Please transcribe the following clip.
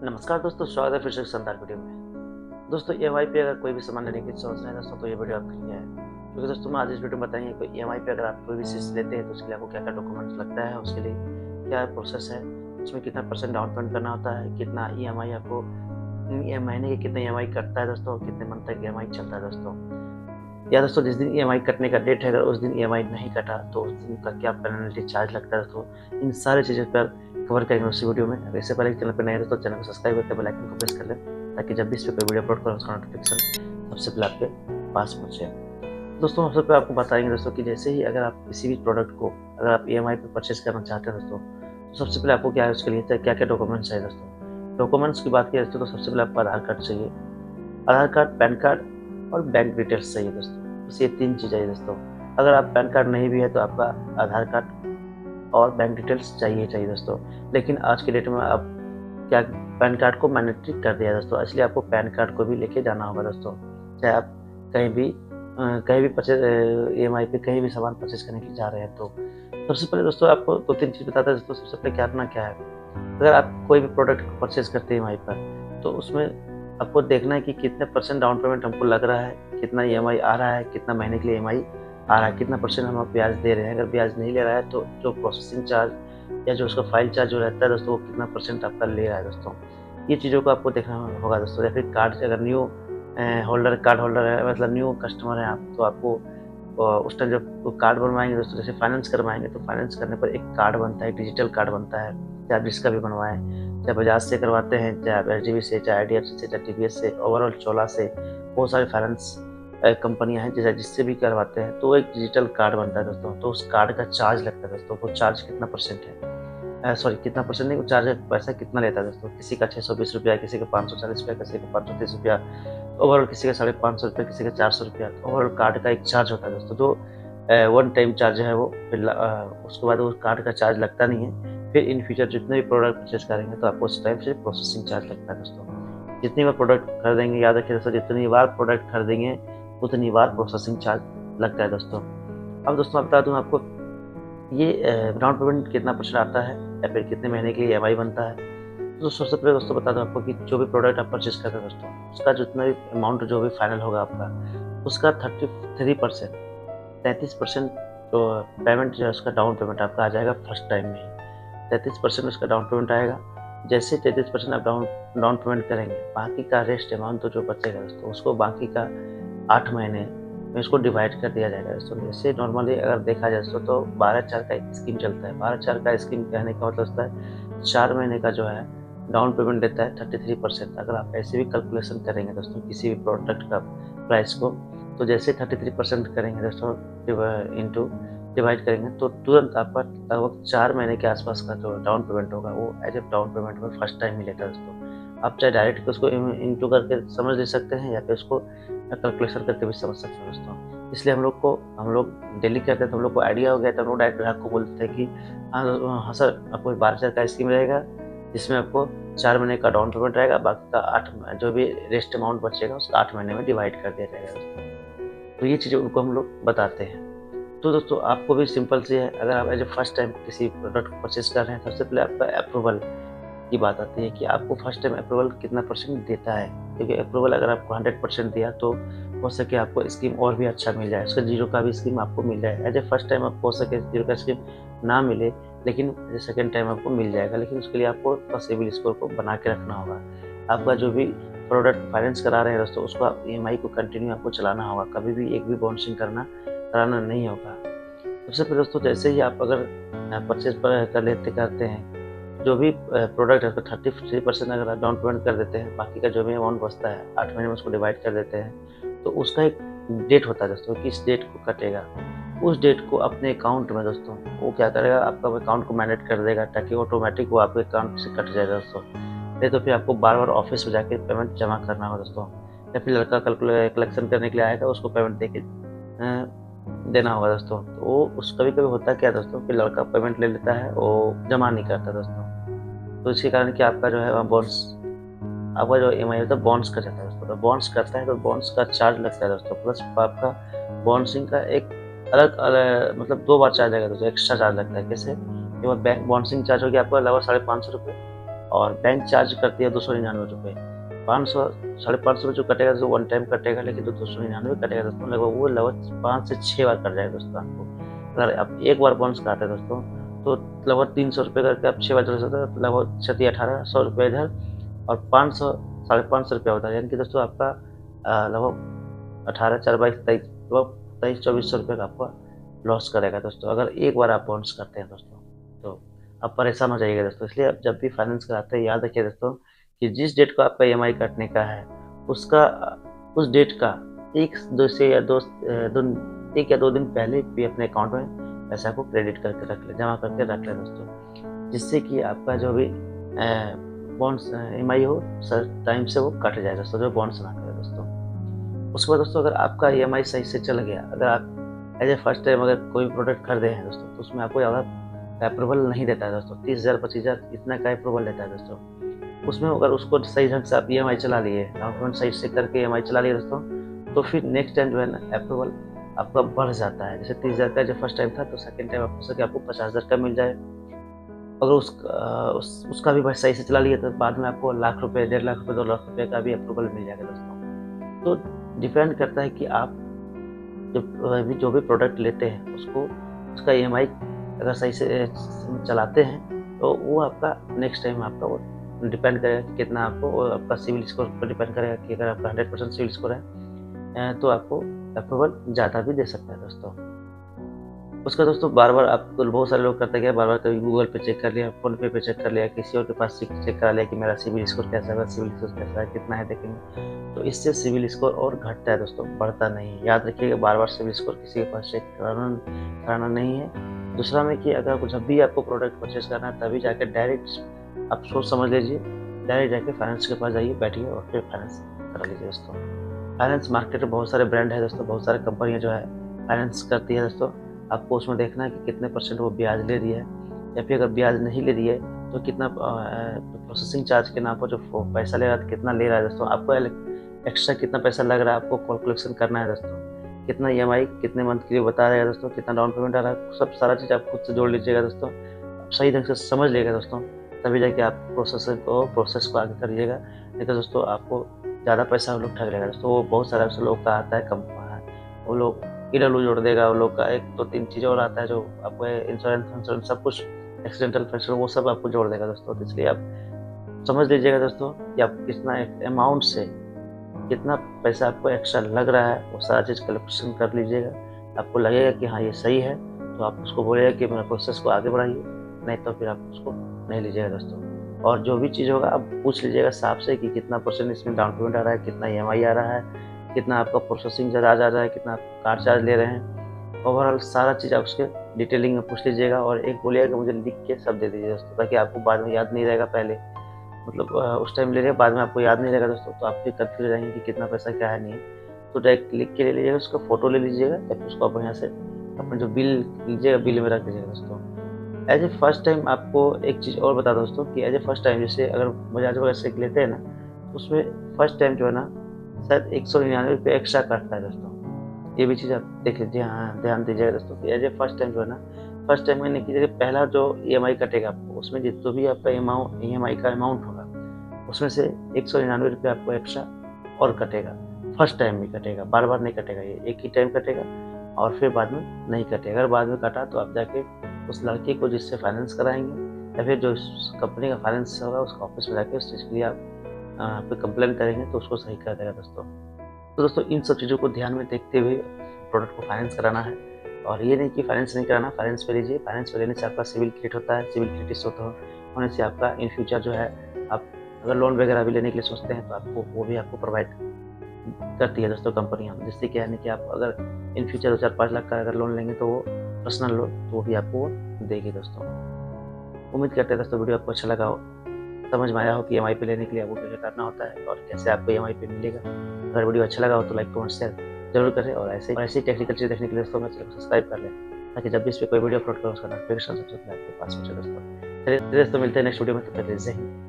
नमस्कार दोस्तों, स्वागत है फिर से एक शानदार वीडियो में। दोस्तों ईएमआई पे अगर कोई भी सामान लेने की सोच रहे हैं दोस्तों, तो ये वीडियो आपके लिए है। क्योंकि दोस्तों मैं आज इस वीडियो में बताएंगे कि ईएमआई पे अगर आप कोई भी चीज़ लेते हैं तो उसके लिए आपको क्या-क्या डॉक्यूमेंट्स लगता है, उसके लिए क्या प्रोसेस है, उसमें कितना परसेंट डाउन पेमेंट करना होता है, कितना ईएमआई आपको महीने के कितने ईएमआई कटता है दोस्तों, कितने मंथ तक ईएमआई चलता है दोस्तों। या दोस्तों जिस दिन ईएमआई कटने का डेट है, अगर उस दिन ईएमआई नहीं कटा तो उस दिन का क्या पेनल्टी चार्ज लगता है दोस्तों। इन सारी चीज़ों पर कवर करेंगे उसी वीडियो में। अगर इससे पहले चैनल पर नए हो तो चैनल को सब्सक्राइब करके बेल आइकन को प्रेस कर लें, ताकि जब भी इस पे कोई वीडियो अपलोड करूँ उसका नोटिफिकेशन सबसे पहले आपके पास पहुँचे। दोस्तों सबसे पहले आपको बताएंगे दोस्तों कि जैसे ही अगर आप किसी भी प्रोडक्ट को अगर आप ईएमआई पे परचेज करना चाहते हैं दोस्तों, तो सबसे पहले आपको क्या है उसके लिए क्या क्या डॉक्यूमेंट्स चाहिए दोस्तों। डॉक्यूमेंट्स की बात की दोस्तों तो सबसे पहले आपको आधार कार्ड चाहिए, आधार कार्ड, पैन कार्ड और बैंक डिटेल्स चाहिए दोस्तों। बस ये 3 चीज़ चाहिए दोस्तों। अगर आप पैन कार्ड नहीं भी है तो आपका आधार कार्ड और बैंक डिटेल्स चाहिए दोस्तों। लेकिन आज के डेट में अब क्या पैन कार्ड को मैंडेटरी कर दिया है दोस्तों, इसलिए आपको पैन कार्ड को भी लेके जाना होगा दोस्तों। चाहे आप कहीं भी परचेज ईएमआई पे कहीं भी सामान परचेज करने के लिए जा रहे हैं तो सबसे पहले दोस्तों आपको 2-3 चीज़ बताता है दोस्तों। सबसे पहले करना क्या है, अगर आप कोई भी प्रोडक्ट परचेज करते हैं ईएमआई पर, तो उसमें आपको देखना है कि कितने परसेंट डाउन पेमेंट हमको लग रहा है, कितना ईएमआई आ रहा है, कितना महीने के लिए ईएमआई आ रहा है, कितना परसेंट हम ब्याज दे रहे हैं। अगर ब्याज नहीं ले रहा है तो जो प्रोसेसिंग चार्ज या जो उसका फाइल चार्ज जो रहता है दोस्तों, वो कितना परसेंट आपका ले रहा है दोस्तों। ये चीज़ों को आपको देखना होगा दोस्तों। या फिर कार्ड, अगर न्यू कार्ड होल्डर है, मतलब न्यू कस्टमर हैं आप, तो आपको उस टाइम जब कार्ड बनवाएंगे दोस्तों, जैसे फाइनेंस करवाएंगे तो फाइनेंस करने पर एक कार्ड बनता है, डिजिटल कार्ड बनता है। चाहे आप जिसका भी बनवाएं, चाहे बजाज से करवाते हैं, चाहे आप एचडीबी से, चाहे आईडीएफसी से, चाहे टीवीएस से, ओवरऑल चोला से, बहुत सारे फाइनेंस कंपनियां हैं जैसे जिससे भी करवाते हैं, तो एक डिजिटल कार्ड बनता है दोस्तों। तो उस कार्ड का चार्ज लगता है दोस्तों। वो चार्ज कितना परसेंट है, सॉरी कितना परसेंट नहीं, वो चार्ज पैसा कितना लेता है दोस्तों। किसी का 620 रुपया, किसी का 540 रुपया, किसी का 530 रुपया, ओवरऑल किसी का 550 रुपया, किसी का 400 रुपया। ओवरऑल कार्ड का एक चार्ज होता है दोस्तों, जो वन टाइम चार्ज है वो। फिर उसके बाद वो कार्ड का चार्ज लगता नहीं है। फिर इन फ्यूचर जितने भी प्रोडक्ट परचेज करेंगे तो आपको उस टाइम से प्रोसेसिंग चार्ज लगता है दोस्तों। जितनी बार प्रोडक्ट खरीदेंगे, याद रखिए दोस्तों, जितनी बार प्रोडक्ट खरीदेंगे उतनी बार प्रोसेसिंग चार्ज लगता है दोस्तों। अब दोस्तों मैं बता दूं आपको, ये डाउन पेमेंट कितना परसेंट आता है या फिर कितने महीने के लिए ईएमआई बनता है। तो सबसे पहले दोस्तों बता दूं आपको कि जो भी प्रोडक्ट आप परचेज करते हैं दोस्तों, उसका जितना भी अमाउंट जो भी फाइनल होगा आपका, उसका 33%, 33% जो पेमेंट जो है उसका डाउन पेमेंट आपका आ जाएगा फर्स्ट टाइम में ही। 33% उसका डाउन पेमेंट आएगा। जैसे 33% आप डाउन पेमेंट करेंगे, बाकी का रेस्ट अमाउंट तो जो बचेगा दोस्तों, उसको बाकी का 8 महीने में उसको डिवाइड कर दिया जाएगा दोस्तों। जैसे नॉर्मली अगर देखा जाए दोस्तों, तो 12/4 का एक स्कीम चलता है। 12/4 का स्कीम कहने का मतलब होता है 4 महीने का जो है डाउन पेमेंट देता है 33%। अगर आप ऐसे भी कैलकुलेशन करेंगे दोस्तों किसी भी प्रोडक्ट का प्राइस को, तो जैसे 33% करेंगे दोस्तों, इंटू डिवाइड करेंगे, तो तुरंत आपका लगभग 4 महीने के आसपास का जो डाउन पेमेंट होगा वो एज ए डाउन पेमेंट में फर्स्ट टाइम ही लेता है दोस्तों। आप चाहे डायरेक्ट उसको इंटू करके समझ ले सकते हैं, या फिर उसको कैलकुलेशन करके भी समझ सकते हैं दोस्तों। इसलिए हम लोग डेली करते हैं, तो हम लोग को आइडिया हो गया, तो हम लोग डायरेक्ट ग्राहक को बोलते हैं कि हाँ सर, आपको 12/4 का स्कीम रहेगा, जिसमें आपको 4 महीने का डाउन पेमेंट रहेगा, बाकी का 8 जो भी रेस्ट अमाउंट बचेगा उसका 8 महीने में डिवाइड कर दिया जाएगा दोस्तों। तो ये चीज़ें उनको हम लोग बताते हैं। तो दोस्तों आपको भी सिंपल सी है, अगर आप एज ए फर्स्ट टाइम किसी प्रोडक्ट को परचेज कर रहे हैं, सबसे पहले आपका अप्रूवल की बात आती है कि आपको फर्स्ट टाइम अप्रूवल कितना परसेंट देता है। क्योंकि अप्रूवल अगर आपको 100% दिया तो हो सके आपको स्कीम और भी अच्छा मिल जाए, उसका 0 का भी स्कीम आपको मिल जाए। एज ए फर्स्ट टाइम आपको हो सके 0 का स्कीम ना मिले, लेकिन सेकेंड टाइम आपको मिल जाएगा। लेकिन उसके लिए आपको सिविल स्कोर को बना के रखना होगा। आपका जो भी प्रोडक्ट फाइनेंस करा रहे हैं दोस्तों, उसको आप ईएमआई को कंटिन्यू आपको चलाना होगा, कभी भी एक भी बाउंसिंग कराना नहीं होगा। सबसे पहले दोस्तों जैसे ही आप अगर परचेज करते हैं, जो भी प्रोडक्ट है उसको 33% अगर आप डाउन पेमेंट कर देते हैं, बाकी का जो भी अमाउंट बचता है 8 महीने में उसको डिवाइड कर देते हैं, तो उसका एक डेट होता है दोस्तों, किस डेट को कटेगा। उस डेट को अपने अकाउंट में दोस्तों वो क्या करेगा, आपका अकाउंट को मैनेज कर देगा, ताकि ऑटोमेटिक वो आपके अकाउंट से कट जाएगा दोस्तों। नहीं तो फिर आपको बार बार ऑफिस में जाके पेमेंट जमा करना होगा दोस्तों, या फिर लड़का कलेक्शन करने के लिए आएगा, उसको पेमेंट देना होगा दोस्तों। तो वो कभी कभी होता क्या दोस्तों कि लड़का पेमेंट ले लेता है, वो जमा नहीं करता दोस्तों। तो इसके कारण कि आपका जो है वहाँ आपका जो ईएमआई होता है बाउंस कर जाता है दोस्तों। तो बाउंस करता है तो बाउंस का चार्ज लगता है दोस्तों, प्लस आपका बाउंसिंग का एक अलग मतलब 2 बार चार्ज आएगा दोस्तों, एक्स्ट्रा चार्ज लगता है। कैसे, एक बार बैंक बाउंसिंग चार्ज हो गया आपका लगभग 550 रुपये, और बैंक चार्ज करती है 299 रुपये। 500 550 जो कटेगा तो वन टाइम कटेगा, लेकिन जो 299 कटेगा दोस्तों लगभग वो लगभग 5 से 6 बार कट जाएगा दोस्तों आपको। अगर आप एक बार बोनस कराते हैं दोस्तों तो लगभग 300 रुपये करके आप 6 बार चले सकते हैं, लगभग 1800 रुपये इधर और 500 550 रुपया होता है, यानी कि दोस्तों आपका लगभग 18 4 22 23 लगभग 2300-2400 रुपये का आपका लॉस करेगा दोस्तों अगर एक बार आप बोनस करते हैं दोस्तों। तो आप परेशान हो जाइएगा दोस्तों, इसलिए आप जब भी फाइनेंस कराते हैं याद रखिए दोस्तों कि जिस डेट को आपका EMI काटने का है उसका उस डेट का एक या दो दिन पहले भी अपने अकाउंट में पैसा को क्रेडिट करके रख ले, जमा करके रख ले दोस्तों, जिससे कि आपका जो भी बॉन्ड्स EMI हो सर टाइम से वो कट जाए दोस्तों, जो बॉन्ड्स ना करे दोस्तों। उसके बाद दोस्तों अगर आपका EMI सही से चल गया, अगर आप एज ए फर्स्ट टाइम अगर कोई प्रोडक्ट खरीदे हैं दोस्तों तो उसमें आपको ज़्यादा अप्रूवल नहीं देता है दोस्तों, 30,000 25,000 इतना का अप्रूवल देता है दोस्तों। उसमें अगर उसको सही ढंग से आप EMI चला लिए, डाउन पेमेंट सही से करके EMI चला लिए दोस्तों, तो फिर नेक्स्ट टाइम जो है ना अप्रूवल आपका बढ़ जाता है। जैसे 30,000 का जो फर्स्ट टाइम था तो सेकंड टाइम आप सके आपको 50,000 का मिल जाए। अगर उसका भी भाई सही से चला लिए तो बाद में आपको लाख रुपये 1.5 लाख रुपये 2 लाख रुपये का भी अप्रूवल मिल जाएगा दोस्तों। तो डिपेंड करता है कि आप जो भी प्रोडक्ट लेते हैं उसका EMI अगर सही से चलाते हैं तो वो आपका नेक्स्ट टाइम आपका वो डिपेंड करेगा कि कितना आपको आपका सिविल स्कोर पर डिपेंड करेगा कि अगर आपका 100% सिविल स्कोर है तो आपको अप्रूवल ज़्यादा भी दे सकता है दोस्तों। उसका दोस्तों बार बार आपको बहुत सारे लोग करते हैं, बार बार कभी गूगल पे चेक कर लिया, फ़ोन पे चेक कर लिया, किसी और के पास चेक करा लिया कि मेरा सिविल स्कोर कैसा है, सिविल स्कोर कैसा है, कितना है देखेंगे, तो इससे सिविल स्कोर और घटता है दोस्तों, बढ़ता नहीं है। याद रखिएगा बार बार सिविल स्कोर किसी के पास चेक कराना नहीं है। दूसरा में कि अगर जब भी आपको प्रोडक्ट परचेज करना है तभी जाकर डायरेक्ट आप सोच समझ लीजिए, डायरेक्ट जाके फाइनेंस के पास जाइए, बैठिए और फिर फाइनेंस करा लीजिए दोस्तों। फाइनेंस मार्केट में बहुत सारे ब्रांड है दोस्तों, बहुत सारे कंपनियां जो है फाइनेंस करती है दोस्तों। आपको उसमें देखना है कि कितने % वो ब्याज ले रही है, या फिर अगर ब्याज नहीं ले रही है तो कितना प्रोसेसिंग चार्ज के नाम पर जो पैसा ले रहा है कितना ले रहा है दोस्तों। आपको एक्स्ट्रा कितना पैसा लग रहा है आपको कैलकुलेशन करना है दोस्तों, कितना EMI कितने मंथ के लिए बता रहा है दोस्तों, कितना डाउन पेमेंट आ रहा है, सब सारा चीज़ आप खुद से जोड़ लीजिएगा दोस्तों। आप सही ढंग से समझ लीजिएगा दोस्तों, तभी जाके आप प्रोसेस को आगे करिएगा। नहीं तो दोस्तों आपको ज़्यादा पैसा वो लोग ठग लेगा दोस्तों। वो बहुत सारा लोग का आता है वो लोग इडल जोड़ देगा, वो लोग का 1 2 3 चीज़ और आता है जो आपको इंश्योरेंस सब कुछ एक्सीडेंटल फैक्टर वो सब आपको जोड़ देगा दोस्तों। तो इसलिए आप समझ लीजिएगा दोस्तों कि आप कितना अमाउंट से कितना पैसा आपको एक्स्ट्रा लग रहा है, वो सारा चीज़ कैलकुलेशन कर लीजिएगा। आपको लगेगा कि हाँ ये सही है तो आप उसको बोलिएगा कि मेरा प्रोसेस को आगे बढ़ाइए, नहीं तो फिर आप उसको नहीं लीजिएगा दोस्तों। और जो भी चीज़ होगा आप पूछ लीजिएगा साहब से कि कितना % इसमें डाउन पेमेंट आ रहा है, कितना EMI आ रहा है, कितना आपका प्रोसेसिंग चार्ज आ रहा है, कितना कार्ड चार्ज ले रहे हैं। ओवरऑल सारा चीज़ आप उसके डिटेलिंग में पूछ लीजिएगा और एक बोलिएगा कि मुझे लिख के सब दे दीजिए दोस्तों, ताकि आपको बाद में याद नहीं रहेगा। पहले मतलब उस टाइम ले रहे बाद में आपको याद नहीं रहेगा दोस्तों, तो आप फिर कन्फ्यूज रहेंगे कि कितना पैसा क्या है नहीं। तो डायरेक्ट लिख के ले लीजिएगा, उसका फ़ोटो ले लीजिएगा, या फिर उसको आप यहाँ से अपने जो बिल लीजिएगा बिल में रख दीजिएगा दोस्तों। एज ए फर्स्ट टाइम आपको एक चीज़ और बता दोस्तों कि एज ए फर्स्ट टाइम जैसे अगर बजाज वगैरह से लेते हैं ना, उसमें फर्स्ट टाइम जो है ना शायद 199 रुपये एक्स्ट्रा काटता है दोस्तों। ये भी चीज़ आप देख लीजिए, हाँ ध्यान दीजिएगा दोस्तों कि एज ए फर्स्ट टाइम जो है ना, फर्स्ट टाइम मैंने कीजिए पहला जो EMI कटेगा आपको, उसमें जितना भी आपका EMI का अमाउंट होगा उसमें से 199 रुपये आपको एक्स्ट्रा और कटेगा। फर्स्ट टाइम भी कटेगा, बार बार नहीं कटेगा, ये एक ही टाइम कटेगा और फिर बाद में नहीं कटेगा। अगर बाद में कटा तो आप जाके उस लड़के को जिससे फाइनेंस कराएंगे या फिर जो कंपनी का फाइनेंस होगा उसका ऑफिस में जाके उस चीज़ के लिए आप पे कंप्लेन करेंगे तो उसको सही कर देगा दोस्तों। तो दोस्तों इन सब चीज़ों को ध्यान में देखते हुए प्रोडक्ट को फाइनेंस कराना है। और ये नहीं कि फाइनेंस नहीं कराना, फाइनेंस पे लीजिए। फाइनेंस पे लेने से आपका सिविल क्रिएट होता है, सिविल क्रिएट होने से आपका इन फ्यूचर जो है आप अगर लोन वगैरह भी लेने के लिए सोचते हैं तो आपको वो भी आपको प्रोवाइड करती है दोस्तों कंपनियाँ। जिससे क्या है कि आप अगर इन फ्यूचर 4-5 लाख का अगर लोन लेंगे तो वो पर्सनल लोन तो वो भी आपको देगी दोस्तों। उम्मीद करते हैं दोस्तों वीडियो आपको अच्छा लगा हो, समझ में आया हो कि EMI पे लेने के लिए आपको क्या करना होता है और कैसे आपको EMI पे मिलेगा। अगर वीडियो अच्छा लगा हो तो लाइक कमेंट शेयर जरूर करें और ऐसे टेक्निकल चीज़ देखने के लिए दोस्तों मेरे चैनल को सब्सक्राइब कर लें, ताकि जब भी इस पर कोई वीडियो अपलोड करो उसका नोटिफिकेशन सबसे पहले आपके पास पहुंचे दोस्तों। चलिए दोस्तों मिलते हैं नेक्स्ट वीडियो में, तब तक जय हिंद।